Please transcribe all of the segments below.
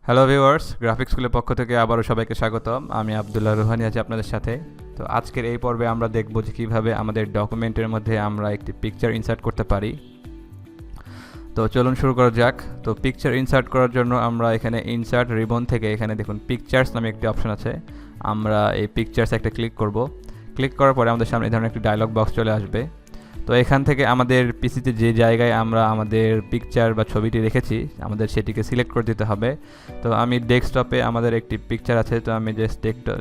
Hello viewers, graphics স্কুলের পক্ষ থেকে আবারও সবাইকে স্বাগতম। আমি আব্দুল্লাহ রুহানি আছি আপনাদের সাথে। তো আজকের এই পর্বে আমরা দেখব যে কীভাবে আমাদের ডকুমেন্টের মধ্যে আমরা একটি পিকচার ইনসার্ট করতে পারি। তো চলুন শুরু করা যাক। তো পিকচার ইনসার্ট করার জন্য আমরা এখানে ইনসার্ট রিবন থেকে এখানে দেখুন পিকচার্স নামে একটি অপশন আছে। আমরা এই পিকচার্স একটা ক্লিক করব। ক্লিক করার পরে আমাদের সামনে এই ধরনের একটি ডায়লগ বক্স চলে আসবে। তো এখান থেকে আমাদের পিসিতে যে জায়গায় আমরা আমাদের পিকচার বা ছবিটি রেখেছি আমাদের সেটিকে সিলেক্ট করে দিতে হবে। তো আমি ডেস্কটপে আমাদের একটি পিকচার আছে, তো আমি জাস্ট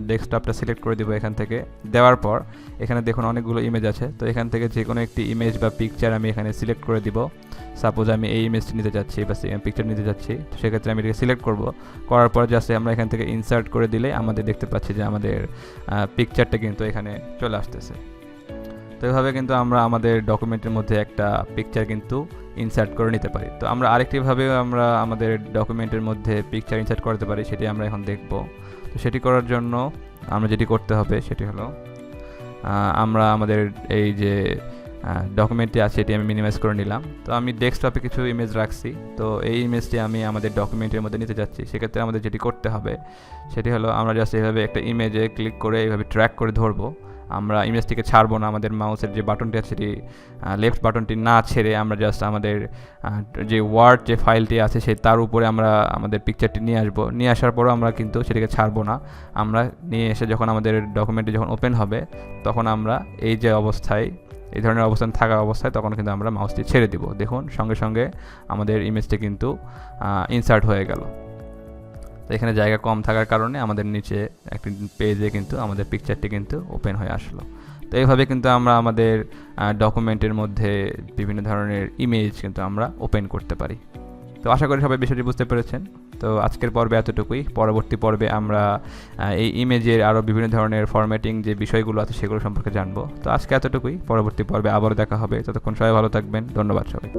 ডেস্কটপটা সিলেক্ট করে দেবো। এখান থেকে দেওয়ার পর এখানে দেখুন অনেকগুলো ইমেজ আছে, তো এখান থেকে যে কোনো একটি ইমেজ বা পিকচার আমি এখানে সিলেক্ট করে দিব। সাপোজ আমি এই ইমেজটি নিতে যাচ্ছি বা পিকচার নিতে যাচ্ছি, তো সেক্ষেত্রে আমি এটাকে সিলেক্ট করব। করার পর জাস্ট আমরা এখান থেকে ইনসার্ট করে দিলে আমাদের দেখতে পাচ্ছি যে আমাদের পিকচারটা কিন্তু এখানে চলে আসতেছে। তো এভাবে কিন্তু আমরা আমাদের ডকুমেন্টের মধ্যে একটা পিকচার কিন্তু ইনসার্ট করে নিতে পারি। তো আমরা আরেকটিভাবে আমরা আমাদের ডকুমেন্টের মধ্যে পিকচার ইনসার্ট করতে পারি, সেটি আমরা এখন দেখব। তো সেটি করার জন্য আমরা যেটি করতে হবে সেটি হলো আমরা আমাদের এই যে ডকুমেন্টটি আছে এটি আমি মিনিমাইজ করে নিলাম। তো আমি ডেস্কটপে কিছু ইমেজ রাখছি, তো এই ইমেজটি আমি আমাদের ডকুমেন্টের মধ্যে নিতে যাচ্ছি। সেক্ষেত্রে আমাদের যেটি করতে হবে সেটি হলো আমরা জাস্ট এইভাবে একটা ইমেজে ক্লিক করে এইভাবে ট্র্যাক করে ধরবো। আমরা ইমেজটিকে ছাড়বো না, আমাদের মাউসের যে বাটনটি আছে সেটি লেফট বাটনটি না ছেড়ে আমরা জাস্ট আমাদের যে ওয়ার্ড যে ফাইলটি আছে তার উপরে আমরা আমাদের পিকচারটি নিয়ে আসবো। নিয়ে আসার পরও আমরা কিন্তু সেটিকে ছাড়বো না। আমরা নিয়ে এসে যখন আমাদের ডকুমেন্টটি যখন ওপেন হবে তখন আমরা এই যে অবস্থায় এই ধরনের অবস্থান থাকা অবস্থায় তখন কিন্তু আমরা মাউসটি ছেড়ে দিব। দেখুন সঙ্গে সঙ্গে আমাদের ইমেজটি কিন্তু ইনসার্ট হয়ে গেল। তো এখানে জায়গা কম থাকার কারণে আমাদের নিচে একটি পেজে কিন্তু আমাদের পিকচারটি কিন্তু ওপেন হয়ে আসলো। তো এইভাবে কিন্তু আমরা আমাদের ডকুমেন্টের মধ্যে বিভিন্ন ধরনের ইমেজ কিন্তু আমরা ওপেন করতে পারি। তো আশা করি সবাই বিষয়টি বুঝতে পেরেছেন। তো আজকের পর্বে এতটুকুই। পরবর্তী পর্বে আমরা এই ইমেজের আরও বিভিন্ন ধরনের ফরম্যাটিং যে বিষয়গুলো আছে সেগুলো সম্পর্কে জানবো। তো আজকে এতটুকুই, পরবর্তী পর্বে আবারও দেখা হবে। ততক্ষণ সবাই ভালো থাকবেন। ধন্যবাদ সবাই।